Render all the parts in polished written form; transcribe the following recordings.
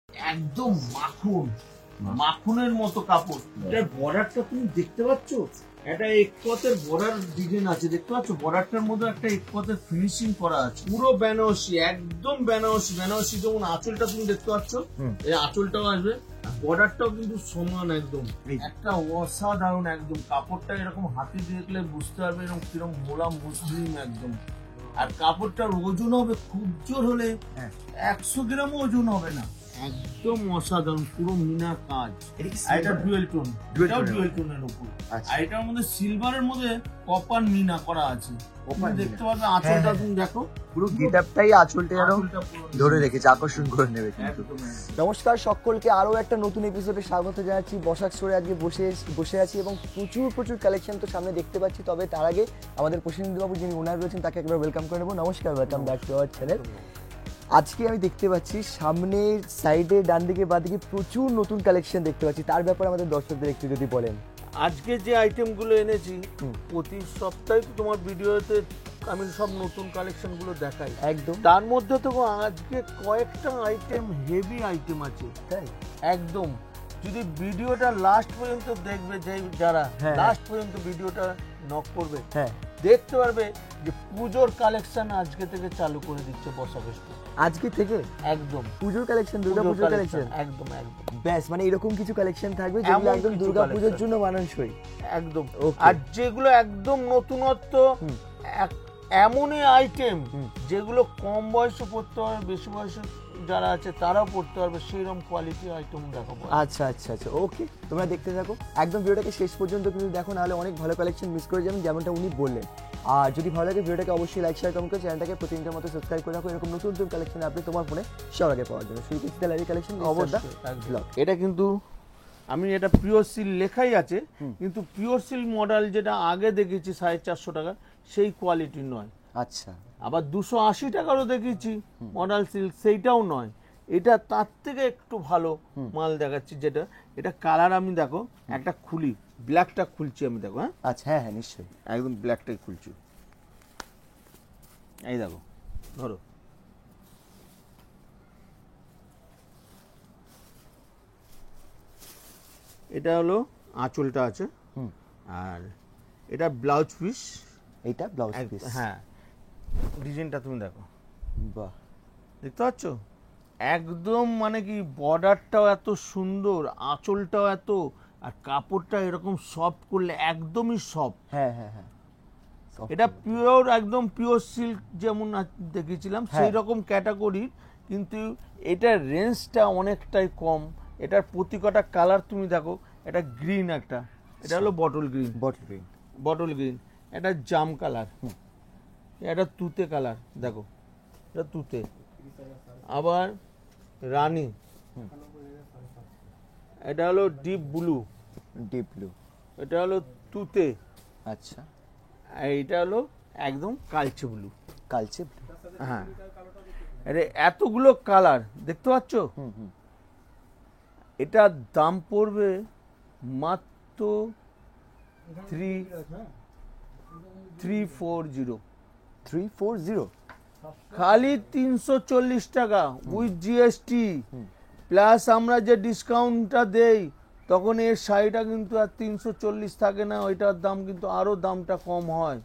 একদম মাখন, মাখনের মতো কাপড়। এটার বর্ডারটা তুমি দেখতে পাচ্ছ, একটা একপথের বর্ডার ডিজাইন আছে, দেখতে পাচ্ছ? বর্ডারটার মধ্যে একটা একপথের ফিনিশিং করা আছে, পুরো বেনারসি, একদম বেনারসি। বেনারসি যেমন আঁচলটা তুমি দেখতে পাচ্ছ, এই আঁচলটাও আসবে, বর্ডারটাও কিন্তু সমান একদম, একটা অসাধারণ একদম। কাপড়টা এরকম হাতে দেখলে বুঝতে পারবে এরকম কিরকম মোলা মসৃণ একদম। আর কাপড়টার ওজন হবে খুব জোর হলে 100 গ্রামও ওজন হবে না, একদম অসাধারণ, পুরো মিনা কাজ। এটা ডুয়েল টোন, এটাও ডুয়েল টোনের উপর। আর এটার মধ্যে সিলভারের মধ্যে কপার মিনা করা আছে। দেখতে পাবে আঁচলটা, তুমি দেখো পুরো গেটআপটাই আঁচলটা যেন ধরে রেখেছে, আকর্ষণ করে নেবে কিন্তু। নমস্কার সকলকে, আরো একটা নতুন এপিসোডে স্বাগত জানাচ্ছি। বসাক স্টোরে আজকে বসে আছি এবং প্রচুর কালেকশন তো সামনে দেখতে পাচ্ছি। তবে তার আগে আমাদের প্রসেনজিৎবাবু যিনি ওনার রয়েছেন তাকে একবার ওয়েলকাম করে নেবো। নমস্কার, welcome back to our channel. আজকে আমি দেখতে পাচ্ছি সামনের সাইডে, ডান দিকে বা দিকে প্রচুর নতুন কালেকশন দেখতে পাচ্ছি। তার ব্যাপারে আমাদের দর্শকদের একটু যদি বলেন। আজকে যে আইটেমগুলো এনেছি, প্রতি সপ্তাহে তোমার ভিডিওতে আমি সব নতুন কালেকশন গুলো দেখাই একদম। তার মধ্যে তো আজকে কয়েকটা আইটেম, হেভি আইটেম আছে, তাই একদম। যদি ভিডিওটা লাস্ট পর্যন্ত দেখবে, যে যারা লাস্ট পর্যন্ত ভিডিওটা নক করবে, দেখতে পারবে যে পুজোর কালেকশন আজকে থেকে চালু করে দিচ্ছে বসাক স্টোর। আজকে থেকে একদম পুজোর কালেকশন, দুর্গাপুজোর কালেকশন, একদম একদম। ব্যাস, মানে এরকম কিছু কালেকশন থাকবে যেগুলো একদম দুর্গাপুজোর জন্য মানানসই, একদম। আর যেগুলো একদম নতুনত্ব, এমনই আইটেম যেগুলো কম বয়সে পড়তে পারবে, বেশি বয়সে যারা আছে তারাও পড়তে পারবে, সেইরকম কোয়ালিটির আইটেম দেখাবো। আচ্ছা, ওকে, তোমরা দেখতে থাকো একদম ভিডিওটাকে শেষ পর্যন্ত কিন্তু দেখো, নাহলে অনেক ভালো কালেকশন মিস করে যাবেন, যেমনটা উনি বললেন। আর যদি ভালো লাগে ভিডিওটাকে অবশ্যই লাইক, শেয়ার, কমেন্ট করে চ্যানেলটাকে প্রতিদিনের মতো সাবস্ক্রাইব করে রাখো, এরকম নতুন কালেকশন আপনি তোমার ফোনে সবার আগে পাওয়ার জন্য। শুরু করছি লাইভ কালেকশন অবশ্যই। এটা কিন্তু আমি, এটা পিওর সিল্ক লেখাই আছে, কিন্তু পিওর সিল্ক মডেল যেটা আগে দেখেছি 450 টাকা, সেই কোয়ালিটি নয়। আচ্ছা। আবার 280 টাকারও দেখেছি মডেল সিল্ক, সেইটাও নয়। এটা তার থেকে একটু ভালো মাল দেখাচ্ছি। যেটা এটা কালার, আমি দেখো একটা খুলি, ব্ল্যাকটা খুলছি আমি, দেখো। আচ্ছা, হ্যাঁ নিশ্চয়ই, একদম ব্ল্যাকটাই খুলছি, এই দেখো, ধরো। এটা হলো আঁচলটা আছে, আর এটা ব্লাউজ পিস। এইটা ব্লাউজ পিস, হ্যাঁ। ডিজাইনটা তুমি দেখো, বাহ, দেখতে পাচ্ছ? একদম মানে কি, বর্ডারটাও এত সুন্দর, আঁচলটাও এত, আর কাপড়টা এরকম সফট করলে একদমই সফট। হ্যাঁ, এটা পিওর, একদম পিওর সিল্ক যেমন দেখেছিলাম সেই রকম ক্যাটাগরি, কিন্তু এটার রেঞ্জটা অনেকটাই কম। এটার প্রতি কটা কালার তুমি দেখো, এটা গ্রিন, একটা এটা হলো বটল গ্রিন, এটা জাম কালার, এটা তুতে কালার, দেখো এটা তুতে, আবার রানী, এটা হলো ডিপ ব্লু, এটা হলো তুতে, আচ্ছা, আর এটা হলো একদম কালচে ব্লু। হ্যাঁ, এতগুলো কালার দেখতে পাচ্ছ? এটার দাম পড়বে মাত্র 340, খালি 340 টাকা উইথ জিএসটি প্লাস আমরা যে ডিসকাউন্টটা দেই, তখন এর শাড়িটা কিন্তু আর 340 থাকে না, ওইটার দাম কিন্তু আরো দামটা কম হয়।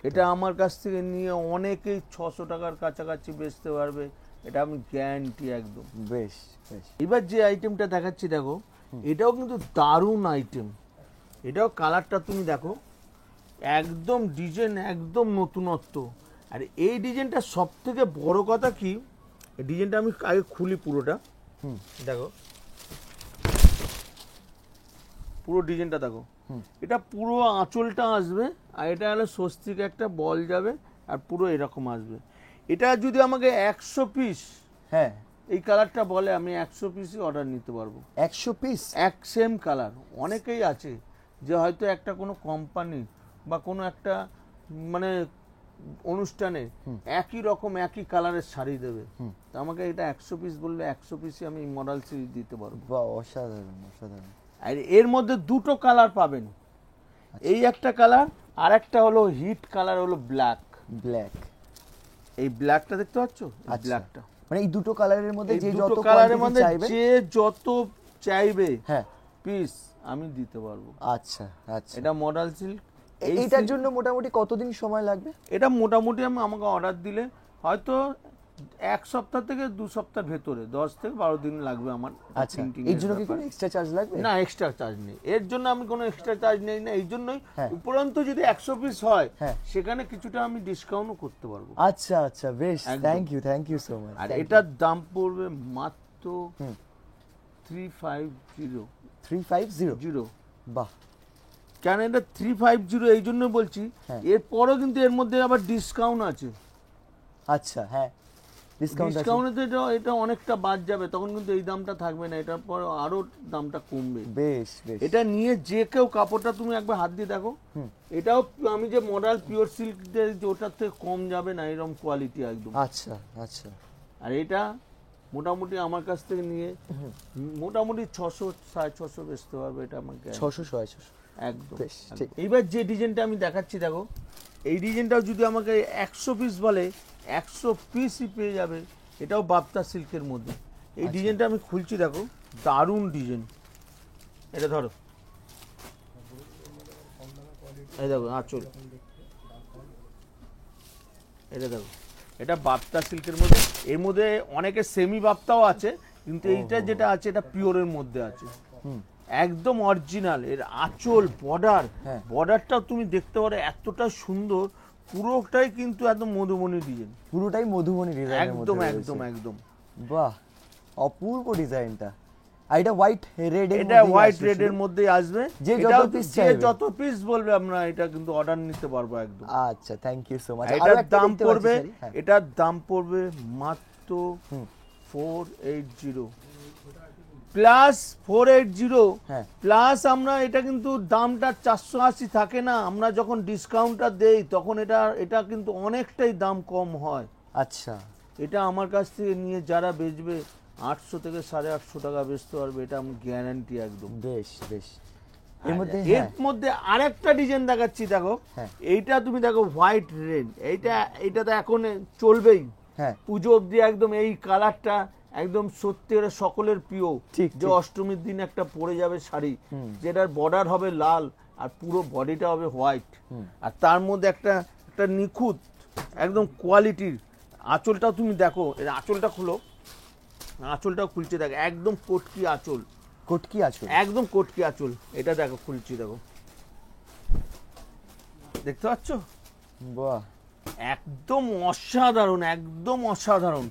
এটা আমার কাছ থেকে নিয়ে অনেকেই 600 টাকার কাছাকাছি বেচতে পারবে, এটা আমি গ্যারান্টি একদম। বেশ। এবার যে আইটেমটা দেখাচ্ছি, দেখো, এটাও কিন্তু দারুণ আইটেম। এটাও কালারটা তুমি দেখো, একদম ডিজাইন একদম নতুনত্ব। আর এই ডিজাইনটা সব থেকে বড় কথা কি, এই ডিজাইনটা আমি আগে খুলি পুরোটা, দেখো পুরো ডিজাইনটা দেখো। এটা পুরো আঁচলটা আসবে, আর এটা হলো স্বস্তিক একটা বল যাবে, আর পুরো এরকম আসবে। এটা যদি আমাকে 100 পিস, এই কালারটা বলে, আমি 100 পিসই অর্ডার নিতে পারবো। 100 পিস এক সেম কালার। অনেকেই আছে যে হয়তো একটা কোনো কোম্পানি বা কোনো একটা মানে অনুষ্ঠানে একই রকম একই কালারের শাড়ি দেবে, তো আমাকে এটা 100 পিস বললে 100 পিসই আমি মডেল সিরিজ দিতে পারবো। বাহ, অসাধারণ। আর এর মধ্যে দুটো কালার পাবেন, এই একটা কালার, আর একটা হলো হিট কালার, হলো ব্ল্যাক। ব্ল্যাক, এই ব্ল্যাকটা দেখতে পাচ্ছ? ব্ল্যাকটা মানে এই দুটো কালারের মধ্যে এই যে দুটো যত কালারের কোয়ান্টিটি মধ্যে চাইবে যে যত চাইবে হ্যাঁ পিস আমি দিতে পারবো। আচ্ছা আচ্ছা, এটা মডাল সিল্ক। এইটার জন্য মোটামুটি কতদিন সময় লাগবে? এটা মোটামুটি আমাকে অর্ডার দিলে হয়তো 1 সপ্তাহ থেকে 2 সপ্তাহের ভেতরে 10 থেকে 12 দিন লাগবে আমার। আচ্ছা, এর জন্য কি কোনো এক্সট্রা চার্জ লাগবে? না, এক্সট্রা চার্জ নেই, এর জন্য আমি কোনো এক্সট্রা চার্জ নেই না। এই জন্যই হ্যাঁ। উপরন্তু যদি 100 পিস হয় হ্যাঁ। সেখানে কিছুটা আমি ডিসকাউন্টও করতে পারবো। আচ্ছা আচ্ছা, বেশ, একদম। Thank you so much. আর এটার দাম পড়বে মাত্র 350 350, বাহ, কেন এটা 350 এই জন্য বলছি, হ্যাঁ। এরপরও কিন্তু এর মধ্যে আবার ডিসকাউন্ট আছে। আচ্ছা, হ্যাঁ, ডিসকাউন্ট আছে। ডিসকাউন্টে এটা অনেকটা বাদ যাবে, তখন কিন্তু এই দামটা থাকবে না, এটার পর আরো দামটা কমবে। বেশ বেশ, এটা নিয়ে যে কেউ কাপড়টা তুমি একবার হাত দিয়ে দেখো, এটাও আমি যে মডাল পিওর সিল্ক ওটার থেকে কম যাবে না, এরকম কোয়ালিটি একদম। আচ্ছা আচ্ছা, আর এটা মোটামুটি আমার কাছ থেকে নিয়ে মোটামুটি 600-650 বেচতে পারবে এটা আমাকে 600 একদম। বেশ, ঠিক। এইবার যে ডিজাইনটা আমি দেখাচ্ছি দেখো, এই ডিজাইনটাও যদি আমাকে 100 পিস বলে 100 পিসই পেয়ে যাবে। এটাও বাপ্তা সিল্কের মধ্যে। এই ডিজাইনটা আমি খুলছি দেখো, দারুণ ডিজাইন। এটা ধরো, এই দেখো আঁচল, এটা দেখো, এটা বাপ্তা সিল্কের মধ্যে। এর মধ্যে অনেকে সেমি বাপ্তাও আছে, কিন্তু এইটা যেটা আছে এটা পিওরের মধ্যে আছে, একদম অরিজিনাল। এর আঁচল, বর্ডার, হ্যাঁ। বর্ডারটাও তুমি দেখতে পারো এতটা সুন্দর, পুরোটাই কিন্তু একদম মধুবনী ডিজাইন, পুরোটাই মধুবনী ডিজাইনের মধ্যে একদম রয়েছে। একদম একদম। বাহ, অপূর্ব ডিজাইনটা। আর এটা হোয়াইট রেড এর এটা হোয়াইট রেড এর মধ্যেই আসবে। যে যত এটাও piece যে চাইবে। যত পিস বলবে আমরা এটা কিন্তু অর্ডার নিতে পারবো একদম। আচ্ছা, থ্যাংক ইউ সো মাচ। এটার দাম পড়বে, এটার দাম পড়বে মাত্র 480 প্লাস 480 হ্যাঁ। প্লাস আমরা এটা কিন্তু দামটা 480 থাকে না, আমরা যখন ডিসকাউন্টটা দেই তখন এটা কিন্তু অনেকটাই দাম কম হয়। আচ্ছা, এটা আমার কাছ থেকে নিয়ে যারা বেচবে 800 থেকে 850 টাকা বেচতে পারবে, এটা আমি গ্যারান্টি একদম। বেশ বেশ। এর মধ্যে এর হ্যাঁ, মধ্যে আরেকটা ডিজাইন দেখাচ্ছি দেখো, হ্যাঁ। এইটা তুমি দেখো হোয়াইট রেড, এইটা তো এখন চলবেই হ্যাঁ, পুজো অবধি একদম। এই কালারটা একদম সত্যি সকলের প্রিয়, ঠিক, যে ঠিক। অষ্টমীর দিন একটা পরে যাবে শাড়ি, যেটার বর্ডার হবে লাল আর পুরো বডিটা হবে হোয়াইট, আর তার মধ্যে একটা নিখুঁত একদম কোয়ালিটির আঁচলটাও তুমি দেখো। এর আঁচলটা খুলো, আঁচলটাও খুলছে দেখো, একদম কটকি আঁচল, কটকি আঁচল, একদম কটকি আঁচল। এটা দেখো খুলছি দেখো, দেখতে পাচ্ছ? বাহ, একদম অসাধারণ, একদম অসাধারণ।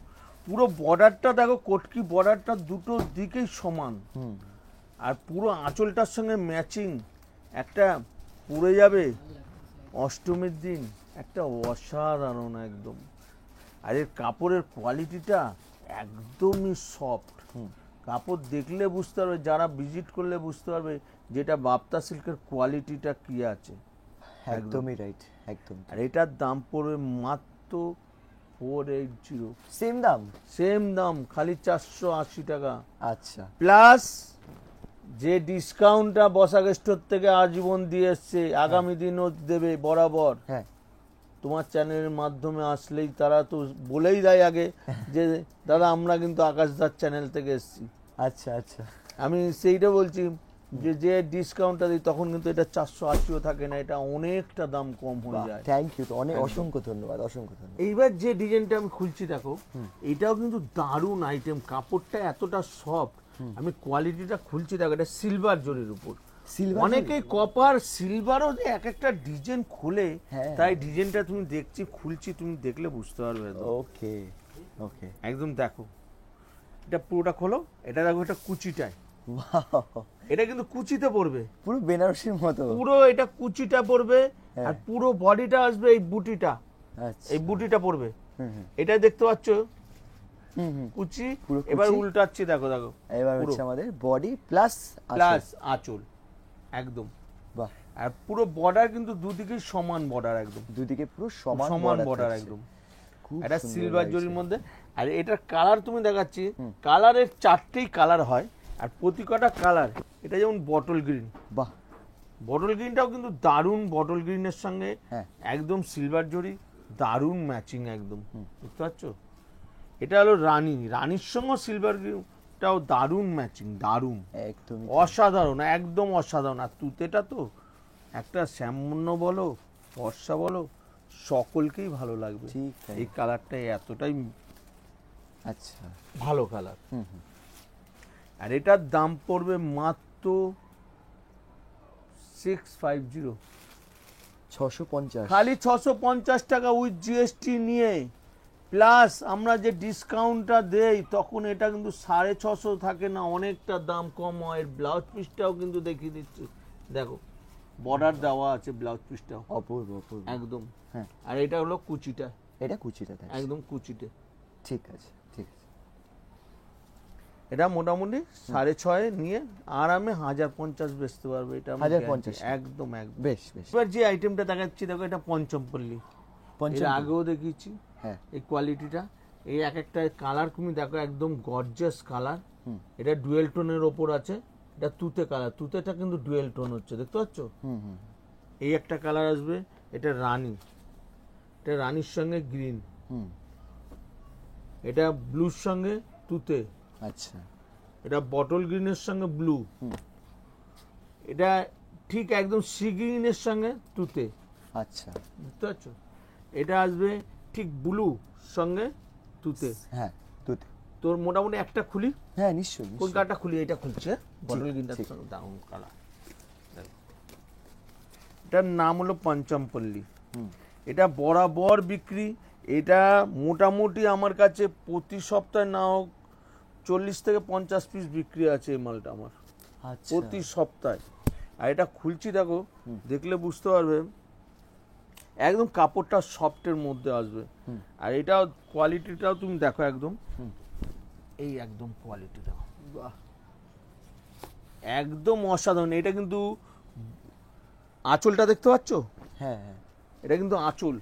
পুরো বর্ডারটা দেখো, কটকি বর্ডারটা দুটো দিকেই সমান, আর পুরো আঁচলটার সঙ্গে ম্যাচিং একটা পরে যাবে অষ্টমীর দিন, একটা অসাধারণ একদম। আর এর কাপড়ের কোয়ালিটিটা একদমই সফট, কাপড় দেখলে বুঝতে পারবে, যারা ভিজিট করলে বুঝতে পারবে যেটা বাপ্তা সিল্কের কোয়ালিটিটা কি আছে। একদমই রাইট, একদম। আর এটার দাম পড়বে মাত্র 480, সেম দাম? সেম দাম, খালি 480 টাকা। আচ্ছা, প্লাস যে ডিসকাউন্টটা বসাক স্টোর থেকে আজীবন দিয়ে এসছে, আগামী দিনও দেবে বরাবর। হ্যাঁ, তোমার চ্যানেলের মাধ্যমে আসলেই তারা তো বলেই দেয় আগে যে দাদা আমরা কিন্তু আকাশদার চ্যানেল থেকে এসেছি। আচ্ছা আচ্ছা, আমি সেইটা বলছি যে ডিসকাউন্টটা দিই তখন কিন্তু এটা 480ও থাকে না, এটা অনেকটা দাম কম হয়ে যায়। থ্যাংক ইউ, তো অনেক অসংখ্য ধন্যবাদ, অসংখ্য ধন্যবাদ। এইবার যে ডিজাইনটা আমি খুলছি দেখো, এটাও কিন্তু দারুণ আইটেম, কাপড়টা এতটা সফট। আমি কোয়ালিটিটা খুলছি দেখো, এটা সিলভার জরির উপর। সিলভার, অনেকেই কপার সিলভারও যে এক একটা ডিজাইন খুলে, হ্যাঁ। তাই ডিজাইনটা তুমি দেখছি খুলছি, তুমি দেখলে বুঝতে পারবে একদম। ওকে ওকে, একদম দেখো, এটা পুরোটা খোলো, এটা দেখো, এটা কুচিটায়, বাহ, এটা কিন্তু কুচিতে পড়বে, পুরো বেনারসির মতো। পুরো এটা কুচিটা পড়বে, হ্যাঁ। আর পুরো বডিটা আসবে এই বুটিটা, আচ্ছা, এই বুটিটা পড়বে। হুম এটা দেখতে পাচ্ছ হুম, কুচি। পুরো কুচি। এবার উল্টাচ্ছি দেখো দেখো, এবার পুরো। হচ্ছে আমাদের বডি প্লাস প্লাস আঁচল একদম। বাহ, আর পুরো বর্ডার কিন্তু দুদিকে সমান বর্ডার, একদম দুদিকে পুরো সমান সমান বর্ডার থাকছে। একদম। খুব এটা সুন্দর সিলভার লাগছে। জরির মধ্যে। আর এটার কালার তুমি দেখাচ্ছি, কালারের 4টেই কালার হয়, আর প্রতি কটা কালার, এটা যেমন বটল গ্রিন, বাহ, বটল গ্রিনটাও কিন্তু দারুণ, বটল গ্রিনের সঙ্গে হ্যাঁ। একদম সিলভার জরি, দারুণ ম্যাচিং একদম, বুঝতে পারছো? এটা হলো রানী, রানীর সঙ্গে সিলভারটাও দারুণ ম্যাচিং, দারুণ, একদম অসাধারণ, একদম অসাধারণ। আর তুতেটা তো একটা শ্যামবর্ণ বলো ফর্সা বলো সকলকেই ভালো লাগবে। ঠিক তাই। এই কালারটা এতটাই আচ্ছা, ভালো কালার। হুম হুম, আর এটার দাম পড়বে মাত্র 650, 650। খালি 650 টাকা উইথ জিএসটি নিয়ে। প্লাস আমরা যে ডিসকাউন্টটা দেই তখন এটা কিন্তু 650 থাকে না, অনেকটা দাম কম হয়। এর ব্লাউজ পিসটাও কিন্তু দেখিয়ে দিচ্ছি, দেখো বর্ডার দেওয়া আছে ব্লাউজ পিসটাও, অপূর্ব অপূর্ব একদম। হ্যাঁ, আর এটা হলো কুচিটা, এটা কুচিটা থাকছে। একদম কুচিতে। ঠিক আছে, ঠিক আছে। এটা মোটামুটি 650 নিয়ে আরামে 1050 বেচতে পারবে এটা, 1050 একদম একদম। বেশ বেশ। এবার যে আইটেমটা দেখাচ্ছি দেখো, এটা পঞ্চমপল্লী, এর আগেও দেখিয়েছি। হ্যাঁ, এই কোয়ালিটিটা, এই এক একটা কালার তুমি দেখো একদম গর্জিয়াস কালার। হুম এটা ডুয়েল টোনের ওপর আছে, এটা তুতে কালার, তুতেটা কিন্তু ডুয়েল টোন হচ্ছে, দেখতে পাচ্ছ? হুম হুম, এই একটা কালার আসবে, এটা রানী, এটা রানীর সঙ্গে গ্রিন, হুম, এটা ব্লুর সঙ্গে তুতে, আচ্ছা, এটা বটল গ্রিনের সঙ্গে ব্লু, হুম, এটা ঠিক একদম সি গ্রিনের সঙ্গে তুতে, আচ্ছা, বুঝতে পারছো? এটা আসবে ঠিক ব্লু সঙ্গে তুতে। হ্যাঁ, তুতে। তোর মোটামুটি একটা খুলি, হ্যাঁ, নিশ্চয়ই কোন নিশ্চয়ই। কার্ডটা খুলি? এটা খুলছে বটল গ্রিনটা, ঠিক। দারুণ কালার। এটার নাম হলো পঞ্চমপল্লী, হুম, এটা বরাবর বিক্রি। এটা মোটামুটি আমার কাছে প্রতি সপ্তাহে না হোক 40 থেকে 50 পিস বিক্রি আছে এই মালটা আমার, আচ্ছা, প্রতি সপ্তাহে। আর এটা খুলছি দেখো, দেখলে বুঝতে পারবে একদম কাপড়টা সফটের মধ্যে আসবে। হুম, আর এটা কোয়ালিটিটাও তুমি দেখো একদম, হুম, এই একদম কোয়ালিটিটা বাহ, একদম অসাধারণ। এটা কিন্তু আঁচলটা দেখতে পাচ্ছ, হ্যাঁ হ্যাঁ, এটা কিন্তু আঁচল,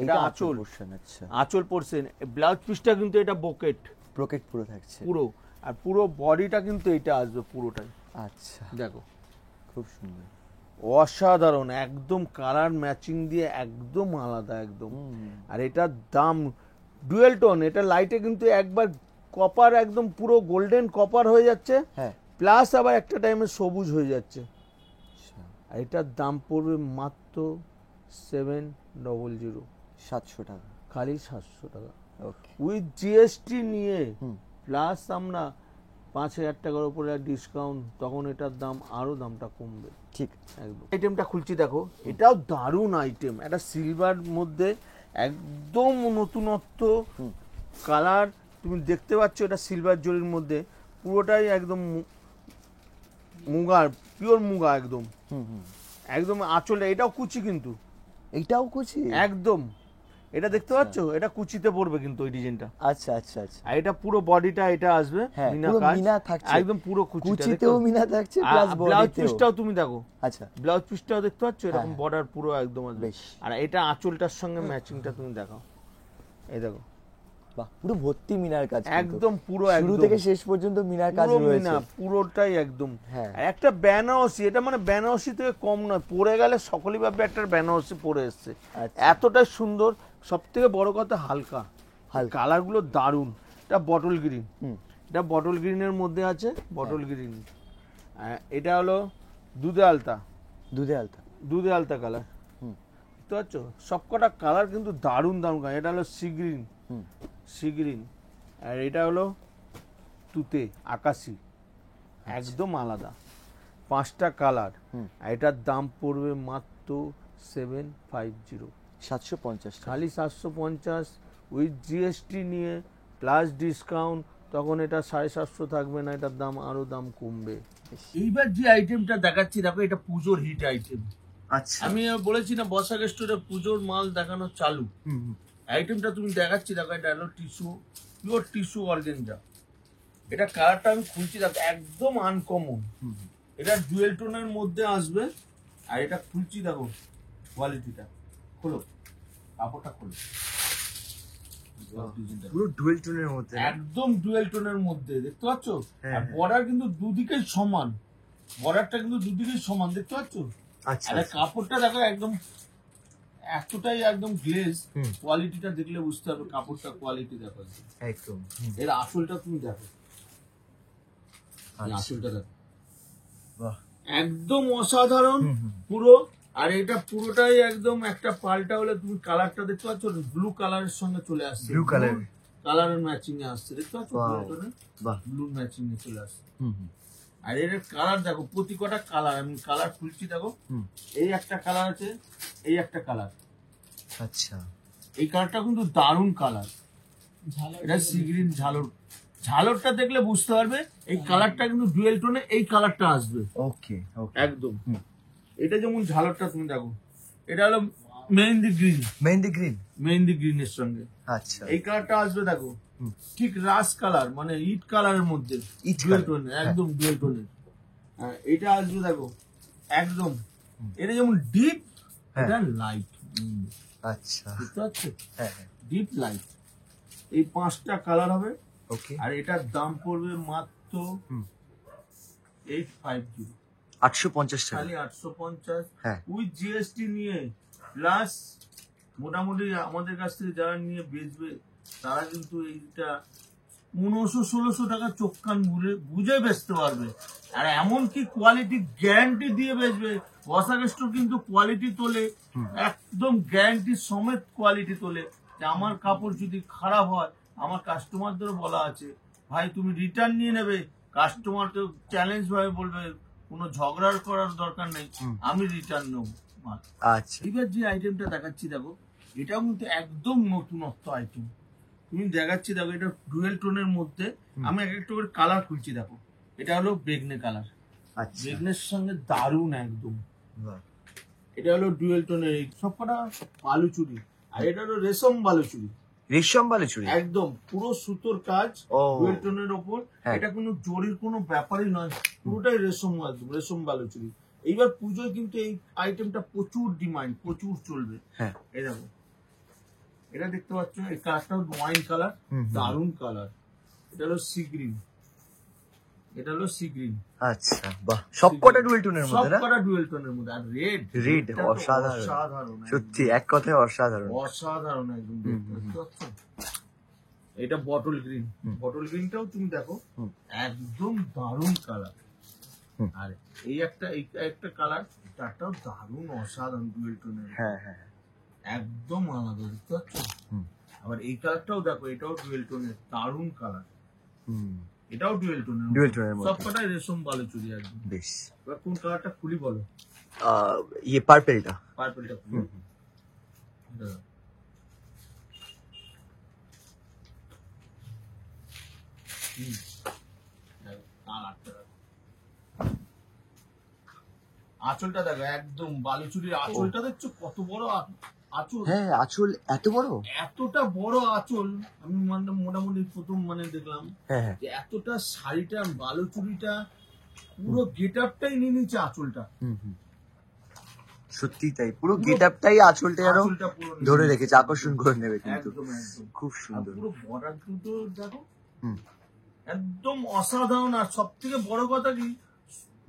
এটা এইটা আঁচল, আঁচল পোর্শন। আচ্ছা, আঁচল পোর্শন। ব্লাউজ পিসটা কিন্তু এটা বকেট ব্রোকেট পুরো থাকছে পুরো, আর পুরো বডিটা কিন্তু এটা আসবে পুরোটাই, আচ্ছা, দেখো খুব সুন্দর। অসাধারণ, একদম কালার ম্যাচিং দিয়ে একদম আলাদা একদম। হুম, আর এটার দাম ডুয়েল টোন, এটা লাইটে কিন্তু একবার কপার একদম পুরো গোল্ডেন কপার হয়ে যাচ্ছে, হ্যাঁ, প্লাস আবার একটা টাইমে সবুজ হয়ে যাচ্ছে। আচ্ছা, আর এটার দাম পড়বে মাত্র 700, 700 টাকা। খালি 700 টাকা ওকে, উইথ জিএসটি নিয়ে। হুম, প্লাস আমরা 5000 টাকার উপরে ডিসকাউন্ট, তখন এটার দাম আরো দামটা কমবে ঠিক। একদম। আইটেমটা খুলছি দেখো, এটাও দারুণ আইটেম, এটা সিলভার মধ্যে একদম নতুনত্ব হুম, কালার, তুমি দেখতে পাচ্ছ এটা সিলভার জরির মধ্যে, পুরোটাই একদম মুগার, পিওর মুগা একদম, হুম হুম, একদম আঁচলটা, এটাও কুচি কিন্তু এইটাও কুচি? একদম, এটা দেখতে পাচ্ছ, এটা কুচিতে পড়বে কিন্তু ওই ডিজাইনটা। আচ্ছা আচ্ছা আচ্ছা, আর এটা পুরো বডিটা এটা আসবে হ্যাঁ, মিনা পুরো কাজ, মিনা থাকছে, একদম পুরো কুচিতেও মিনা থাকছে প্লাস ব্লাউজ বডিতেও। পিসটাও তুমি দেখো, আচ্ছা, ব্লাউজ পিসটাও দেখতে পাচ্ছ এরকম হ্যাঁ, বর্ডার পুরো একদম আসবে। বেশ। আর এটা আঁচলটার সঙ্গে ম্যাচিংটা তুমি দেখাও, এই দেখো বাহ, পুরো ভর্তি মিনার কাজ কিন্তু। একদম পুরো শুরু একদম থেকে শেষ পর্যন্ত মিনার কাজ পুরো রয়েছে। মিনা, পুরোটাই একদম। হ্যাঁ, আর একটা বেনারসি, এটা মানে বেনারসি থেকে কম নয়, পরে গেলে সকলেই ভাবে একটা বেনারসি পরে এসছে, আচ্ছা, এতটাই সুন্দর। সব থেকে বড় কথা হালকা, হালকা। কালার গুলো দারুণ। এটা বটল গ্রিন, হুম, এটা বটল গ্রিনের মধ্যে আছে, বটল গ্রিন। এটা হলো দুধে আলতা, দুধে আলতা। দুধে আলতা কালার, হুম, বুঝতে পারছো? সবকটা কালার কিন্তু দারুণ দারুণ কালার। এটা হলো সি গ্রিন, হুম, সি গ্রিন। আর এটা হলো তুতে আকাশি, একদম আলাদা, 5টা কালার। হুম, আর এটার দাম পড়বে মাত্র 750, 750 টাকা। খালি 750 উইথ জিএসটি নিয়ে প্লাস ডিসকাউন্ট, তখন এটা 750 থাকবে না, এটার দাম আরো দাম কমবে। এইবার যে আইটেমটা দেখাচ্ছি দেখো, এটা পুজোর হিট আইটেম। আচ্ছা, আমি বলেছি না বসাক স্টোরে পুজোর মাল দেখানো চালু। হুম হুম, আইটেমটা তুমি দেখাচ্ছি দেখো, এটা হলো টিস্যু, পিওর টিস্যু অর্গানজা। এটা কালারটা আমি খুলছি দেখো, একদম আনকমন, হুম, এটা ডুয়েল টোনের মধ্যে আসবে। আর এটা খুলছি দেখো কোয়ালিটিটা, খোলো কাপড়টা খোলো, পুরো ডুয়েল টোনের মধ্যে। একদম ডুয়েল টোনের মধ্যে, দেখতে পাচ্ছ? হ্যাঁ, আর বর্ডার কিন্তু দুদিকেই সমান, বর্ডারটা কিন্তু দুদিকেই সমান, দেখতে পাচ্ছ? আচ্ছা, আর কাপড়টা দেখো একদম এতটাই একদম গ্লেজ, কোয়ালিটিটা দেখলে বুঝতে হবে কাপড়টা কোয়ালিটি দেখো একদম। এর আসলটা তুমি দেখো, এই আসলটা দেখো বাহ, একদম অসাধারণ পুরো। আর এটা পুরোটাই একদম একটা পাল্টা হলে তুমি কালারটা দেখতে পাচ্ছ, ব্লু কালারের সঙ্গে চলে আসছে, ব্লু কালার, কালারের ম্যাচিং এ আসছে, দেখতে পাচ্ছ বাহ, ব্লু ম্যাচিং এ চলে আসছে। আর এর কালার দেখো, প্রতি কটা কালার, আমি কালার খুলছি দেখো, এই একটা কালার আছে, এই একটা কালার, আচ্ছা এই কালারটা কিন্তু দারুণ কালার, এটা সি গ্রিন ঝালর, ঝালরটা দেখলে বুঝতে পারবে এই কালারটা কিন্তু ডুয়েল টোনে এই কালারটা আসবে। ওকে ওকে, একদম এটা যেমন ঝালরটা তুমি দেখো, এটা হলো মেহেন্দি গ্রিন, মেহেন্দি গ্রিন, মেহেন্দি গ্রিনের সঙ্গে আচ্ছা এই কালারটা আসবে দেখো, ঠিক রাস কালার মানে ইট কালারের মধ্যে, ইট ডুয়েল কালার, টোনের, একদম ডুয়েল টোনের। এটা আসবে দেখো একদম, এটা যেমন ডিপ, এটা লাইট, আচ্ছা বুঝতে পারছো, হ্যাঁ হ্যাঁ, ডিপ লাইট, এই 5টা কালার হবে। ওকে, আর এটার দাম পড়বে মাত্র 850, 850 টাকা, খালি 850 হ্যাঁ উইথ জিএসটি নিয়ে। প্লাস মোটামুটি আমাদের কাছ থেকে যারা নিয়ে বেচবে তারা কিন্তু এইটা 1500-1600 টাকা চোখ কান বুঝে বেচতে পারবে। আর এমন কি কোয়ালিটি গ্যারান্টি দিয়ে বেচবে, বসাকেস্ট কিন্তু কোয়ালিটি তোলে, একদম গ্যারান্টি সমেত কোয়ালিটি তোলে। যে আমার কাপড় যদি খারাপ হয়, আমার কাস্টমারদেরও বলা আছে ভাই তুমি রিটার্ন নিয়ে নেবে, কাস্টমারকে চ্যালেঞ্জ ভাবে বলবে কোনো ঝগড়া করার দরকার নেই, আমি রিটার্ন নেবো মাল। আচ্ছা, এবার যে আইটেমটা দেখাচ্ছি দেখো, এটাও কিন্তু একদম নতুনত্ব আইটেম, তুমি দেখাচ্ছি দেখো, এটা ডুয়েল টোনের মধ্যে, আমি এক একটা করে কালার খুলছি দেখো। এটা হলো বেগনে কালার, আচ্ছা, বেগনের সঙ্গে দারুণ একদম, বাহ, এটা হলো ডুয়েল টোনের, এই সবকটা বালুচুরি। আর এটা হলো রেশম বালুচুরি, রেশম বালুচুরি, একদম পুরো সুতোর কাজ ও, ডুয়েল টোনের ওপর। হ্যাঁ। এটা কোনো জরির কোনো ব্যাপারই নয়, পুরোটাই রেশম, একদম রেশম বালুচুরি। এইবার পুজোয় কিন্তু এই আইটেমটা প্রচুর ডিমান্ড, প্রচুর চলবে। হ্যাঁ এই দেখো, এটা দেখতে পাচ্ছ, এই কালারটা ওয়াইন কালার, দারুণ কালার। এটা হলো সি গ্রিন, এটা হলো সি গ্রিন, আচ্ছা, বাহ, সবকটা ডুয়েল টোনের মধ্যে না, সবকটা ডুয়েল টোনের মধ্যে। আর রেড, রেড অসাধারণ, অসাধারণ, সত্যি এক কথায় অসাধারণ, অসাধারণ একদম, দেখতে পাচ্ছ? এটা বটল গ্রিন, বটল গ্রিনটাও তুমি দেখো একদম দারুণ কালার। আর এই একটা কালার, এটাও দারুণ অসাধারণ ডুয়েল টোনের, হ্যাঁ হ্যাঁ, একদম আলাদা, দেখতে পাচ্ছ? আবার এই কালারটাও দেখো, এটাও ডুয়েল টোনের, দারুণ কালার, এটাও ডুয়েল টোনের, ডুয়েল টোনের মধ্যে, সবকটাই রেশম বালুচুরি একদম। বেশ, এবার কোন কালারটা খুলি বলো? ইয়ে পার্পেলটা, পার্পলটা খুলি। এটা দাও। দেখো, কালারটা দেখো। আঁচলটা দেখো, একদম বালুচুরির আঁচলটা দেখছো কত বড় আঁচল, হ্যাঁ আঁচল এত বড়, এতটা বড় আঁচল আমি মোটামুটি প্রথম দেখলাম হ্যাঁ হ্যাঁ, যে এতটা শাড়িটা বালুচুরিটা পুরো গেট আপটাই নিয়ে নিচ্ছে আঁচলটা, সত্যি তাই, পুরো গেট আপটাই আঁচলটা যেন আঁচলটা পুরো নিয়ে ধরে নিচ্ছে। রেখেছে, আকর্ষণ করে নেবে কিন্তু, একদম একদম খুব আর সুন্দর, পুরো বর্ডার দুটো দেখো, হুম, একদম অসাধারণ। আর সব থেকে বড় কথা কি,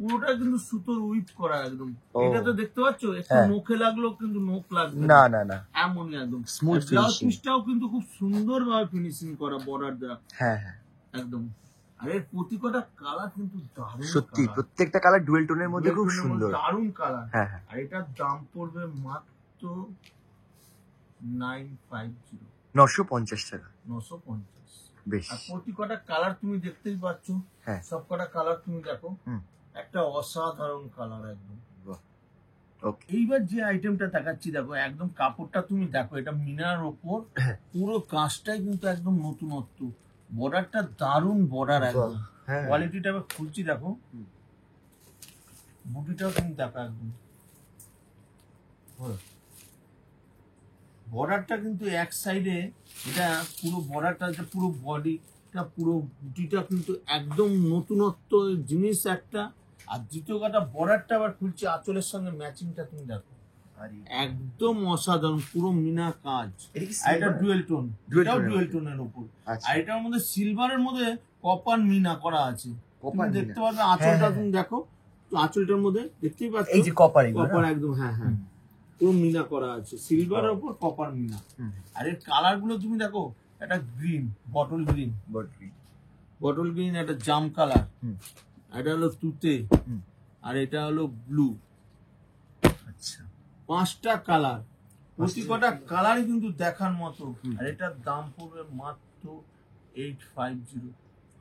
পুরোটা কিন্তু সুতোর উইপ করা একদম। ও। এটা তো দেখতে পাচ্ছ, একটু হ্যাঁ। নখে লাগলো কিন্তু নখ লাগবে না না না, এমনই একদম। Smooth blouse finishing। পিসটাও কিন্তু খুব সুন্দর ভাবে ফিনিশিং করা, বর্ডার দেওয়া হ্যাঁ হ্যাঁ, একদম। আর এর প্রতি কটা কালার কিন্তু দারুণ, সত্যি colour। প্রত্যেকটা কালার ডুয়েল টোনের মধ্যে খুব ডুয়েল টোনের মধ্যে সুন্দর, দারুণ কালার। হ্যাঁ হ্যাঁ, আর এটার দাম পড়বে মাত্র 950, 950 টাকা, 950। বেশ, আর প্রতি কটা কালার তুমি দেখতেই পাচ্ছ, হ্যাঁ, সব কটা কালার তুমি দেখো, হুম, একটা অসাধারণ কালার একদম। বাহ, ওকে, এইবার যে আইটেমটা দেখাচ্ছি দেখো, একদম কাপড়টা তুমি দেখো, এটা মিনার ওপর, হ্যাঁ। পুরো কাজটাই কিন্তু একদম নতুনত্ব, বর্ডারটা দারুণ বর্ডার একদম, হ্যাঁ, কোয়ালিটিটা আবার খুলছি দেখো, বুটিটাও তুমি দেখো একদম, বর্ডারটা কিন্তু এক সাইডে, এটা পুরো বর্ডারটা, পুরো বডিটা, পুরো বুটিটা কিন্তু একদম নতুনত্ব জিনিস একটা। আর দ্বিতীয় কথা, বর্ডারটা আবার খুলছে, আঁচলের সঙ্গে ম্যাচিংটা তুমি দেখো, একদম অসাধারণ, পুরো মিনা কাজ। এটা কি আর এটা silver? ডুয়েল টোন, Dual এটাও tone এর ডুয়েল মধ্যে। টোনের উপর। আচ্ছা, আর এটার মধ্যে সিলভারের মধ্যে কপার মিনা করা আছে, তুমি কপার দেখতে মিনা। পারবে হ্যাঁ, আঁচলটা, হ্যাঁ, তুমি দেখো তো আঁচলটার মধ্যে দেখতেই পাচ্ছ, এই যে কপার, এগুলো কপার না? একদম, হ্যাঁ হ্যাঁ। পুরো মিনা করা আছে, সিলভারের উপর কপার মিনা। হুম। আর এর কালার গুলো তুমি দেখো, একটা green, bottle green, bottle green, একটা জাম কালার, হুম। এটা হলো তুতে, হুম। আর এটা হলো ব্লু। আচ্ছা, 5টা কালার, প্রতি কটা কালারই কিন্তু দেখার মতো। আর এটার দাম পড়বে মাত্র 850,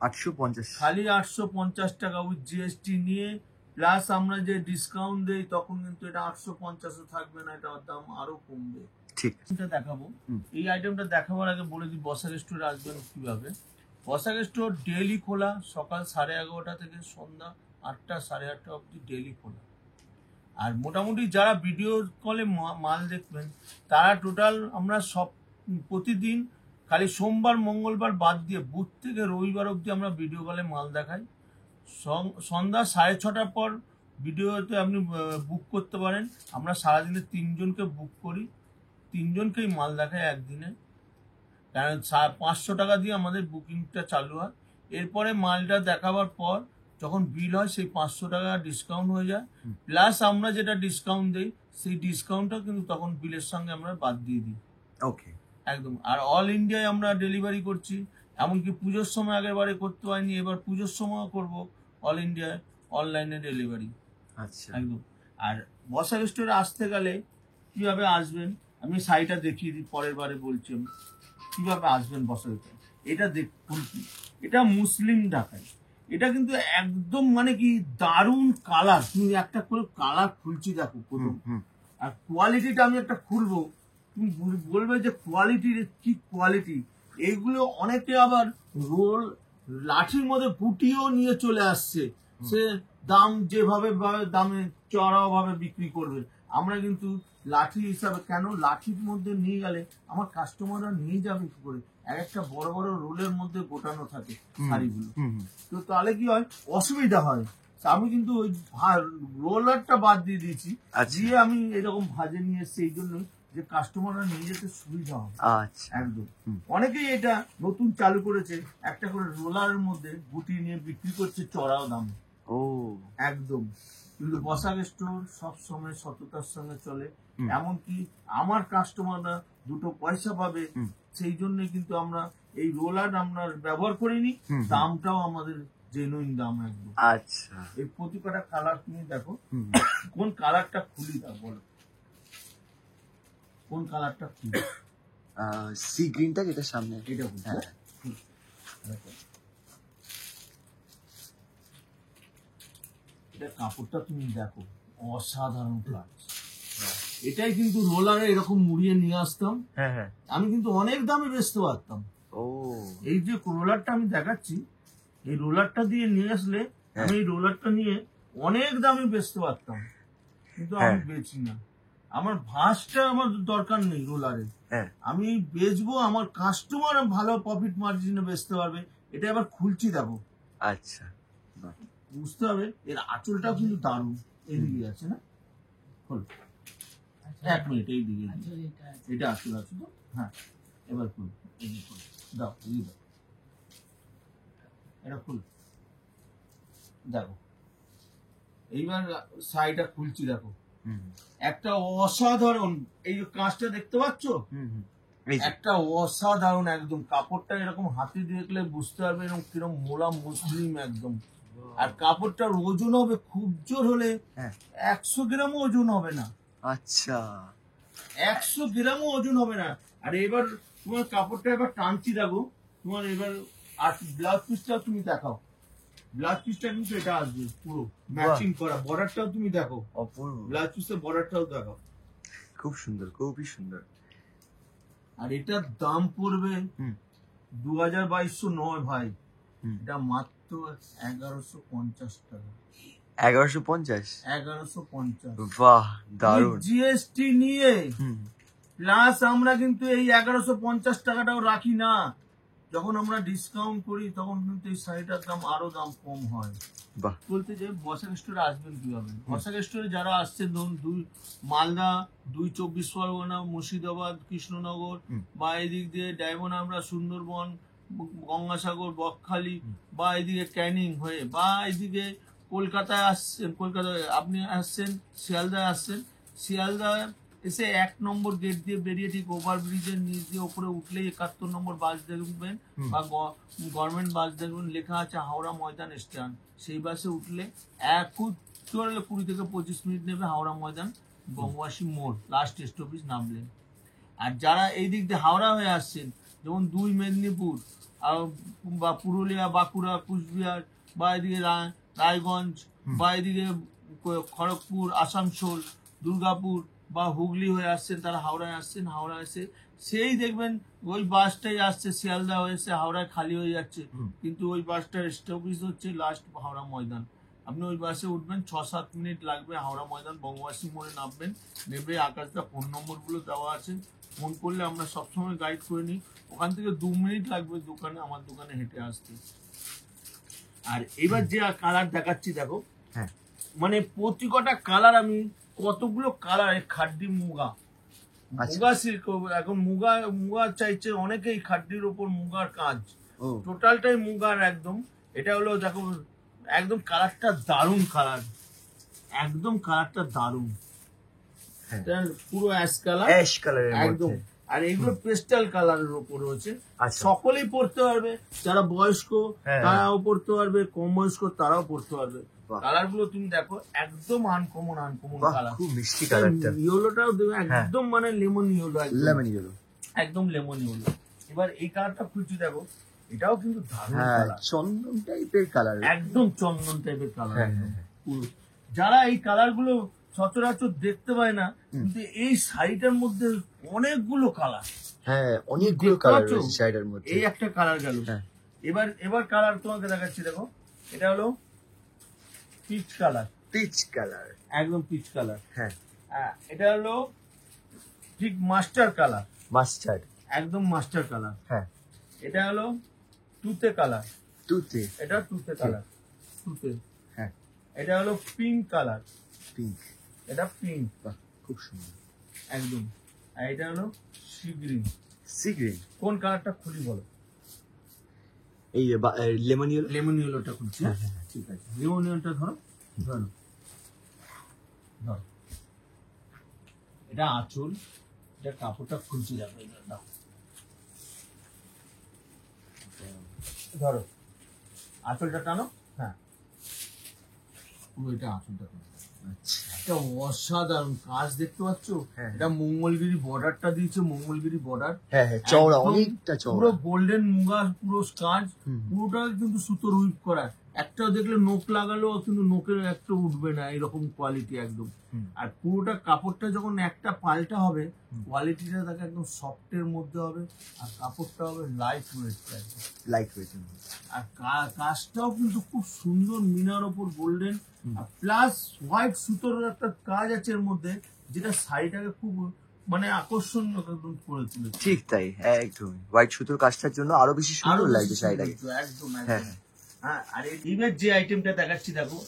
850। খালি 850 টাকা উইথ জিএসটি নিয়ে, প্লাস আমরা যে ডিসকাউন্ট দেই তখন কিন্তু এটা 850 থাকবে না, এটার দাম আরো কমবে। ঠিক। এটা দেখাবো। হুম। এই আইটেমটা দেখাবার আগে বলে দিই বসাক স্টোরে আসবেন কিভাবে। বসাক স্টোর ডেইলি খোলা, সকাল 11:30 থেকে সন্ধ্যা 8টা 8:30 অবধি ডেইলি খোলা। আর মোটামুটি যারা ভিডিও কলে মাল দেখবেন তারা টোটাল আমরা সব প্রতিদিন, খালি সোমবার মঙ্গলবার বাদ দিয়ে বুধ থেকে রবিবার অবধি আমরা ভিডিও কলে মাল দেখাই। সন্ধ্যা 6:30টার পর ভিডিওতে আপনি বুক করতে পারেন। আমরা সারাদিনে 3জনকে বুক করি, 3জনকেই মাল দেখাই একদিনে, কারণ 500 টাকা দিয়ে আমাদের বুকিংটা চালু হয়। এরপরে মালটা দেখাবার পর যখন বিল হয় সেই 500 টাকা ডিসকাউন্ট হয়ে যায়, প্লাস আমরা যেটা ডিসকাউন্ট দিই সেই ডিসকাউন্টটা কিন্তু তখন বিলের সঙ্গে আমরা বাদ দিয়ে দিই। ওকে। একদম। আর অল ইন্ডিয়ায় আমরা ডেলিভারি করছি, এমনকি পুজোর সময় আগের বারে করতে পারিনি, এবার পুজোর সময়ও করব অল ইন্ডিয়ায় অনলাইনে ডেলিভারি। আচ্ছা। একদম। আর বসাক স্টোরে আসতে গেলে কিভাবে আসবেন আমি শাড়িটা দেখিয়ে দিই, পরের বারে বলছি আমি কিভাবে আসবেন বসাক স্টোরে। এটা দেখুন, এটা মুসলিম ঢাকাই, এটা কিন্তু একদম মানে কি দারুণ কালার। তুমি একটা করে কালার খুলছি দেখো প্রথম, আর কোয়ালিটিটা আমি একটা খুলবো, তুমি বলবে যে কোয়ালিটির কি কোয়ালিটি। এইগুলো অনেকে আবার রোল লাঠির মধ্যে গুটিও নিয়ে চলে আসছে, সে দাম যেভাবে দামে চড়াও ভাবে বিক্রি করবে। আমরা কিন্তু লাঠি হিসাবে, কেন লাঠির মধ্যে নিয়ে গেলে আমার কাস্টমাররা নিয়ে যাবে কি করে, একটা বড় বড় রোলের মধ্যে গোটানো থাকে শাড়িগুলো, তো তাহলে কি হয় অসুবিধা হয়। আমি কিন্তু ওই রোলারটা বাদ দিয়ে দিয়েছি, দিয়ে আমি এরকম ভাজে নিয়ে এসছি এই জন্যই যে কাস্টমাররা নিয়ে যেতে সুবিধা হবে। আচ্ছা। একদম। অনেকেই এটা নতুন চালু করেছে, একটা করে রোলারের মধ্যে গুটি নিয়ে বিক্রি করছে চড়াও দামে। ও একদম। কিন্তু বসাক স্টোর সবসময় সততার সঙ্গে চলে, এমনকি আমার কাস্টমাররা দুটো পয়সা পাবে সেই জন্য কিন্তু আমরা এই রোলার আমরা ব্যবহার করিনি, দামটাও আমাদের জেনুইন দাম একদম। আচ্ছা। এই প্রতি কটা কালার তুমি দেখো, কোন কালারটা খুলি তা বলো, কোন কালারটা খুলি? সি গ্রিনটা যেটা সামনে, এটা খুলি। হ্যাঁ। এটা কাপড়টা তুমি দেখো, অসাধারণ কাজ। এটাই কিন্তু রোলারে এরকম মুড়িয়ে নিয়ে আসতাম, হ্যাঁ হ্যাঁ, আমি কিন্তু অনেক দামে বেচতে পারতাম। ও এই যে রোলারটা আমি দেখাচ্ছি, এই রোলারটা দিয়ে নিয়ে আসলে আমি এই রোলারটা নিয়ে অনেক দামে বেচতে পারতাম, কিন্তু আমি বেচি না। আমার ভাঁজটা আমার দরকার নেই রোলারে, আমি বেচবো, আমার কাস্টমার ভালো প্রফিট মার্জিনে বেচতে পারবে। এটা এবার খুলছি দেখো। আচ্ছা, বুঝতে হবে এর আঁচলটাও কিন্তু দারুণ, এইদিকে আছে না, খোল 1 মিনিট, এইদিকে এটা আঁচল আছে তো, হ্যাঁ এবার খুল, এই খুল দাও, এই দাও, এটা খুল দেখো। এইবার শাড়িটা খুলছি দেখো, একটা অসাধারণ, এই যে কাঁচটা দেখতে পাচ্ছ, একটা অসাধারণ একদম। কাপড়টা এরকম হাতে দেখলে বুঝতে পারবে এরকম কিরকম মোলা মুসলিম একদম। আর কাপড়টার ওজন হবে খুব জোর হলে 100 গ্রামও ওজন হবে না। আচ্ছা, 100 গ্রামও ওজন হবে না। আর এবার তোমার কাপড়টা এবার টানছি দেখো, তোমার এবার আর ব্লাউজ পিসটা তুমি দেখাও, ব্লাউজ পিসটা কিন্তু এটা আসবে পুরো ম্যাচিং করা, বর্ডারটাও তুমি দেখো, অপূর্ব। ব্লাউজ পিসের বর্ডারটাও দেখাও, খুব সুন্দর, খুবই সুন্দর। আর এটার দাম পড়বে 2200 নয় ভাই, এটা মাত্র 1150 টাকা। 1150? 1150, বাহ, দারুণ। জিএসটি নিয়ে প্লাস আমরা কিন্তু এই 1150 টাকাটাও রাখি না, যখন আমরা ডিসকাউন্ট করি তখন কিন্তু এই শাড়িটার দাম আরো দাম কম হয়। বাহ। বলতে যে বসাক স্টোরে আসবেন কিভাবে, বসাক স্টোরে যারা আসছেন ধরুন মালদা, 24 পরগনা, মুর্শিদাবাদ, কৃষ্ণনগর বা এদিক দিয়ে ডায়মন্ড আমরা সুন্দরবন, গঙ্গাসাগর, বকখালি বা এদিকে ক্যানিং হয়ে, বা এদিকে কলকাতায় আসছেন, কলকাতায় আপনি আসছেন, শিয়ালদায় আসছেন, শিয়ালদায় এসে 1 নম্বর গেট দিয়ে বেরিয়ে ঠিক ওভারব্রিজের নিচ দিয়ে উপরে উঠলেই 71 নম্বর বাস দেখবেন বা গভর্নমেন্ট বাস দেখবেন লেখা আছে হাওড়া ময়দান স্ট্যান্ড। সেই বাসে উঠলে 20 থেকে 25 মিনিট নেবে হাওড়া ময়দান বঙ্গবাসী মোড় লাস্ট স্টপেজ নামলেন। আর যারা এই দিক দিয়ে হাওড়া হয়ে আসছেন, যেমন 2 মেদিনীপুর বা পুরুলিয়া, বাঁকুড়া, কুচবিহার বা এদিকে রায়গঞ্জ বা এদিকে খড়গপুর, আসানসোল, দুর্গাপুর বা হুগলি হয়ে আসছেন, তারা হাওড়ায় আসছেন। হাওড়া এসে সেই দেখবেন ওই বাসটাই আসছে শিয়ালদা হয়ে এসে হাওড়ায় খালি হয়ে যাচ্ছে, কিন্তু ওই বাসটার স্টপেজ হচ্ছে লাস্ট হাওড়া ময়দান। আপনি ওই বাসে উঠবেন, 6-7 মিনিট লাগবে, হাওড়া ময়দান বঙ্গবাসী মোড়ে নামবেন। নেবে আকাশটা ফোন নম্বরগুলো দেওয়া আছে, ফোন করলে আমরা সবসময় গাইড করে নিই। ওখান থেকে 2 মিনিট লাগবে আমার দোকানে হেঁটে আসতে। আর এবার যে কালার দেখাচ্ছি দেখো, হ্যাঁ মানে প্রতি কটা কালার আমি কতগুলো কালার, খাড্ডি মুগা, মুগা সিল্ক, এখন মুগা চাইছে অনেকেই, খাড্ডির ওপর মুগার কাজ, টোটালটাই মুগার একদম। এটা হলো দেখো একদম কালারটা দারুণ কালার, একদম কালারটা দারুণ, পুরো অ্যাশ কালার একদম। আর এগুলো পেস্টাল কালারের উপর রয়েছে, সকলেই পড়তে পারবে, যারা বয়স্ক তারাও পড়তে পারবে, কম বয়স্ক তারাও পড়তে পারবে। কালার গুলো তুমি দেখো একদম আনকমন কালার, খুব মিষ্টি কালারটা। ইয়েলোটাও দেবে একদম মানে লেমন ইয়েলো, একদম লেমন ইয়েলো। এবার এই কালারটা খুলছি দেখো, এটাও কিন্তু দারুণ কালার, চন্দন টাইপের কালার, একদম চন্দন টাইপের কালার। যারা এই কালার গুলো সচরাচর দেখতে পায় না, কিন্তু এই শাড়িটার মধ্যে অনেকগুলো কালার, হ্যাঁ অনেকগুলো কালার রয়েছে শাড়িটার মধ্যে। এই একটা কালার গেল। এবার কালার তোমাকে দেখাচ্ছি দেখো, এটা হলো পিচ কালার, একদম পিচ কালার। হ্যাঁ এটা হলো ঠিক মাস্টার কালার, একদম মাস্টার কালার। হ্যাঁ এটা হলো তুতে কালার, এটা তুতে কালার, হ্যাঁ এটা হলো পিঙ্ক কালার, এটা পিঙ্ক, খুব সুন্দর একদম। আর এটা হলো সি গ্রিন। কোন কালারটা খুলি বলো? এই লেমন ইয়েলোটা খুলছি। ঠিক আছে, লেমন ইয়েলোটা ধরো। এটা আঁচল, এটা কাপড়টা খুলছি যাবে, ধরো আঁচলটা টানো। হ্যাঁ পুরো এটা আঁচলটা টানো। একটা অসাধারণ কাজ দেখতে পাচ্ছ, এটা মঙ্গলগিরি বর্ডারটা দিয়েছে, মঙ্গলগিরি বর্ডার, চওড়া, অনেকটা চওড়া, পুরো গোল্ডেন মুগা পুরো কাজ, পুরোটা কিন্তু সুতোর হুইপ করা। একটা দেখলে নোক লাগালেও কিন্তু নোকের একটা উঠবে না, এরকম কোয়ালিটি একদম। আর পুরোটা কাপড়টা যখন একটা পাল্টা হবে, কোয়ালিটিটা দেখে একদম সফটের মধ্যে হবে, আর কাপড়টা হবে লাইট ওয়েট। আর কাজটাও কিন্তু খুব সুন্দর, মিনার ওপর গোল্ডেন প্লাস হোয়াইট সুতোর একটা কাজ আছে এর মধ্যে, যেটা শাড়িটাকে খুব মানে আকর্ষণীয় একদম করে তুলেছে। ঠিক তাই, একদম হোয়াইট সুতোর কাজটার জন্য আরো বেশি সুন্দর লাগছে শাড়িটাকে, একদম। হ্যাঁ আর এবার যে আইটেমটা দেখাচ্ছি দেখো,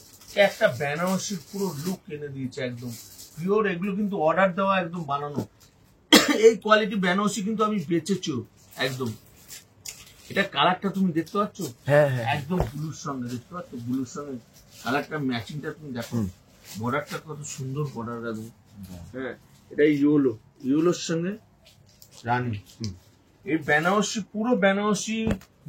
একটা বেনারসির পুরো লুক এনে দিয়েছে, একদম পিওর। এগুলো কিন্তু অর্ডার দেওয়া, একদম বানানো। এই কোয়ালিটি বেনারসি কিন্তু আমি বেচেছি একদম। এটা কালারটা তুমি দেখতে পাচ্ছ, একদম ব্লুর সঙ্গে দেখতে পাচ্ছ, ব্লুর সঙ্গে কালারটা ম্যাচিংটা তুমি দেখো, বর্ডারটা কত সুন্দর বর্ডার একদম। হ্যাঁ এটা ইয়েলোর সঙ্গে রানী। এই বেনারসি পুরো বেনারসি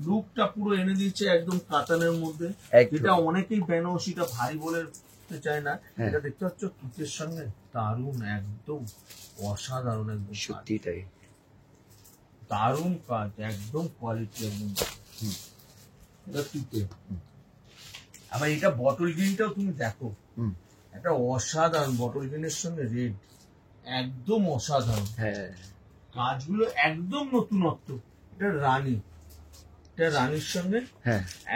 লুকটা পুরো এনে দিচ্ছে একদম কাতানের মধ্যে, যেটা অনেকেই বেনারসিটা ভারী বলে চায় না। এটা দেখতে পাচ্ছ তুতের সঙ্গে, দারুণ, একদম অসাধারণ, একদম সত্যি তাই, দারুণ কাজ, একদম কোয়ালিটি একদম। এটা তুতে। আবার এটা বটল গ্রিনটাও তুমি দেখো, একটা অসাধারণ বটল গ্রিনের সঙ্গে রেড, একদম অসাধারণ। কাজগুলো একদম নতুনত্ব। এটা রানীর সঙ্গে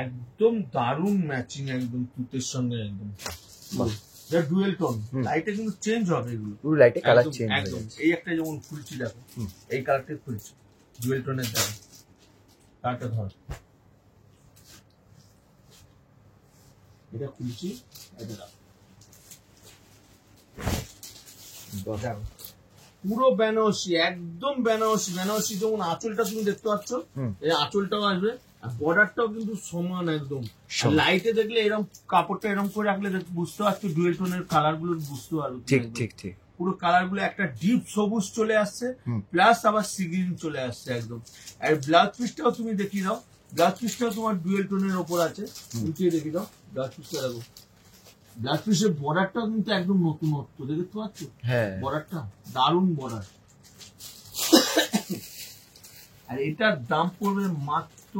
একদম দারুণ ম্যাচিং, একদম তুতের সঙ্গে একদম। ডুয়েল টোন, লাইটে কিন্তু চেঞ্জ হবে এগুলো, পুরো লাইটে কালার চেঞ্জ একদম। এই একটা যেমন খুলছি দেখো, এই কালারটাই খুলছি, ডুয়েল টোনের দেখো, কালারটা ধর, এটা খুলছি, এটা দেখো, পুরো বেনারসি, একদম বেনারসি। যেমন আঁচলটা তুমি দেখতে পাচ্ছ, এই আঁচলটাও আসবে, আর বর্ডারটাও কিন্তু সমান একদম। লাইটে দেখলে এরকম কাপড়টা এরকম করে রাখলে বুঝতে পারছো, ডুয়েল টোনের কালার গুলো বুঝতে পারবে। ঠিক পুরো কালার গুলো একটা ডিপ সবুজ চলে আসছে, প্লাস আবার সি গ্রিন চলে আসছে একদম। আর ব্লাউজ পিসটাও তুমি দেখিয়ে দাও, ব্লাউজ পিসটাও তোমার ডুয়েল টোনের ওপর আছে, উঠিয়ে দেখিয়ে দাও ব্লাউজ পিসটা। দেখো ব্লাউজ পিসের বর্ডারটা কিন্তু একদম নতুনত্ব, দেখতে পাচ্ছ? হ্যাঁ, বর্ডারটা দারুণ বর্ডার। আর এটার দাম পড়বে মাত্র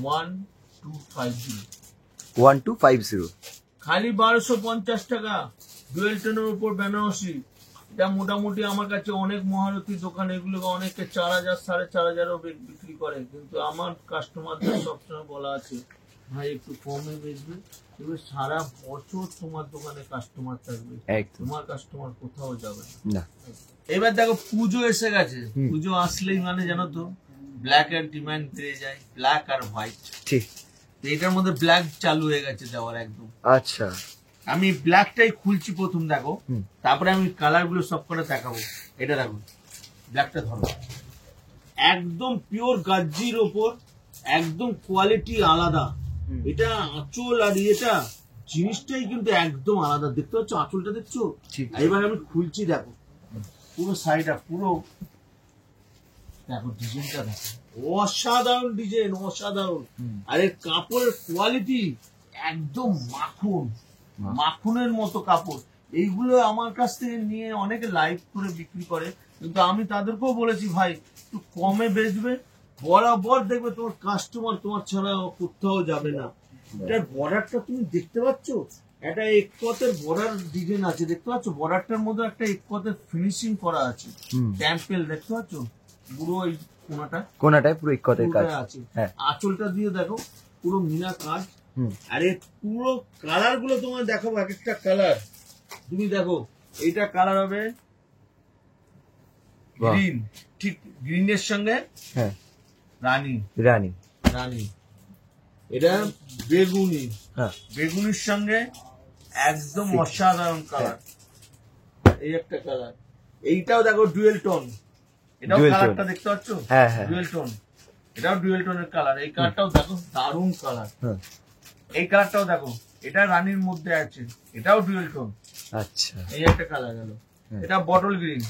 1250 খালি 1250 টাকা। ডুয়েল টোনের উপর বেনারসি, এটা মোটামুটি আমার কাছে অনেক মহারথী দোকান এগুলো অনেকে 4000 4500 বিক্রি করে, কিন্তু আমার কাস্টমারদের সবসময় বলা আছে ভাই একটু কমে বেচবে, এবার সারা বছর তোমার দোকানে কাস্টমার থাকবে, তোমার কাস্টমার কোথাও যাবে না। এবার দেখো পুজো এসে গেছে, পুজো আসলেই মানে জানো তো ব্ল্যাক এর ডিমান্ড বেড়ে যায়, ব্ল্যাক আর হোয়াইট। ঠিক, এটার মধ্যে ব্ল্যাক চালু হয়ে গেছে দেওয়ার একদম। আচ্ছা, আমি ব্ল্যাকটাই খুলছি প্রথম, দেখো তারপরে আমি কালার গুলো সব করে দেখাবো। এটা দেখো ব্ল্যাকটা ধরো, একদম পিওর গাজ্জির ওপর, একদম কোয়ালিটি আলাদা। এটা আঁচল আর এটা জিনিসটাই কিন্তু একদম আলাদা, দেখতে পাচ্ছ আঁচলটা দেখছো? এবার আমি খুলছি, দেখো পুরো সাইডটা পুরো দেখো, ডিজাইনটা দেখো, অসাধারণ ডিজাইন, অসাধারণ। আর এর কাপড়ের কোয়ালিটি একদম মাখন, মাখনের মতো কাপড়। এইগুলো আমার কাছ থেকে নিয়ে অনেকে লাইভ করে বিক্রি করে, কিন্তু আমি তাদেরকেও বলেছি ভাই একটু কমে বেচবে, বরাবর দেখবে তোমার কাস্টমার তোমার ছাড়া কোথাও যাবে না। এটার বর্ডারটা তুমি দেখতে পাচ্ছ, একটা একপথের বর্ডার ডিজাইন আছে, দেখতে পাচ্ছ? বর্ডারটার মধ্যে একটা একপথের ফিনিশিং করা আছে, টেম্পেল দেখতে পাচ্ছ? পুরো ওই কোনাটায় পুরো একপথের কাজ আছে। আঁচলটা দিয়ে দেখো পুরো মিনা কাজ। আর এর পুরো কালার গুলো তোমার দেখাবো, এক একটা কালার তুমি দেখো। এইটা কালার হবে গ্রিন, ঠিক গ্রিনের সঙ্গে রানী রানী রানী। এটা বেগুনি, বেগুনির সঙ্গে একদম অসাধারণ কালার। এই একটা কালার, এইটাও দেখো ডুয়েল টোন, এটাও কালারটা দেখতে পাচ্ছ? ডুয়েল টোন, এটাও ডুয়েল টোনের কালার। এই কালারটাও দেখো দারুণ কালার। এই কালারটাও দেখো, এটা রানীর মধ্যে আছে, এটাও ডুয়েল টোন। আচ্ছা, এই একটা কালার গেল। এটা বটল গ্রিন,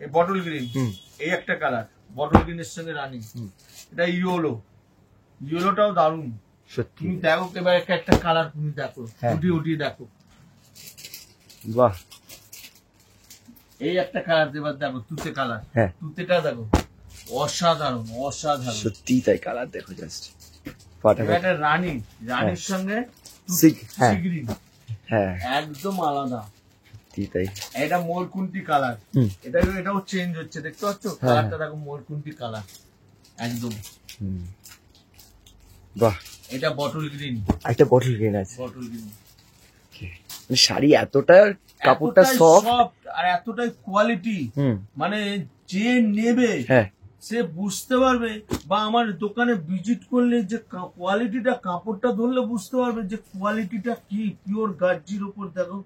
এই বটল গ্রিন, এই একটা কালার বটল গ্রিনের সঙ্গে রানী। এটা ইয়েলো, ইয়েলোটাও দারুণ সত্যি। তুমি দেখো এবার একটা কালার তুমি দেখো, উঠিয়ে দেখো, বাহ। এই একটা কালার এবার দেখো, তুতে কালার, তুতেটা দেখো অসাধারণ, অসাধারণ সত্যি। তাই কালার দেখো জাস্ট একটা রানী, রানীর সঙ্গে গ্রিন, একদম আলাদা। তাই এটা মরকুন্টি কালার, এটাও চেঞ্জ হচ্ছে, দেখতে পাচ্ছ? কালারটা দেখো মরকুন্টি কালার একদম, বাহ। এটা বটল গ্রিন, একটা বটল গ্রিন আছে, বটল গ্রিন। শাড়ি এতটা কাপড়টা সফট আর এতটাই কোয়ালিটি, মানে যে নেবে সে বুঝতে পারবে, বা আমার দোকানে ভিজিট করলে যে কোয়ালিটিটা, কাপড়টা ধরলে বুঝতে পারবে যে কোয়ালিটিটা কি। পিওর গাজ্জির উপর দেখো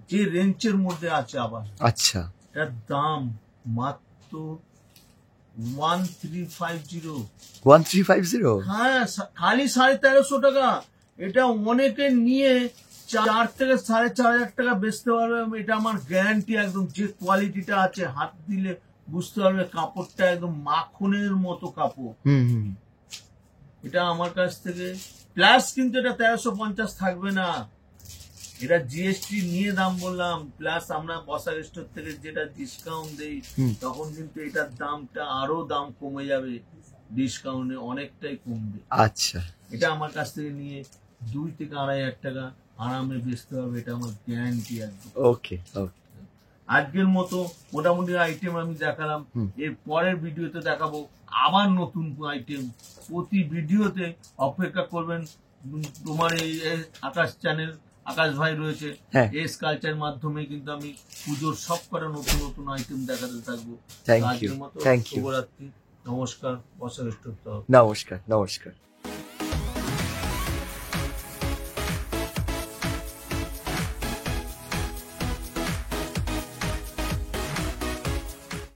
যে রেঞ্জের মধ্যে আছে আবার। আচ্ছা, এটার দাম মাত্র 1350। হ্যাঁ, খালি 1350 টাকা। এটা অনেকে নিয়ে 4 থেকে 4500 টাকা বেচতে পারবে, এটা আমার গ্যারান্টি একদম। যে কোয়ালিটিটা আছে হাত দিলে বুঝতে পারবে, কাপড়টা একদম মাখনের মতো কাপড়। এটা আমার কাছ থেকে প্লাস, কিন্তু এটা 1350 থাকবে না, এটা জিএসটি নিয়ে দাম বললাম, প্লাস আমরা বসাক স্টোর থেকে যেটা ডিসকাউন্ট দেই, তখন কিন্তু এটার দামটা আরো দাম কমে যাবে, ডিসকাউন্টে অনেকটাই কমবে। আচ্ছা, এটা আমার কাছ থেকে নিয়ে 2 থেকে 2500 টাকা আরামে বেচতে হবে, এটা আমার গ্যারান্টি একদম। ওকে, আজকের মতো মোটামুটি আইটেম আমি দেখালাম, এর পরের ভিডিওতে দেখাবো আবার নতুন আইটেম। প্রতি ভিডিওতে অপেক্ষা করবেন। তোমার এই আকাশ চ্যানেল, আকাশ ভাই রয়েছে, এস কালচার মাধ্যমে কিন্তু আমি পুজোর সব কটা নতুন নতুন আইটেম দেখাতে থাকবো। আজকের মতো শুভরাত্রি, নমস্কার, বসাক স্টোর। নমস্কার, নমস্কার।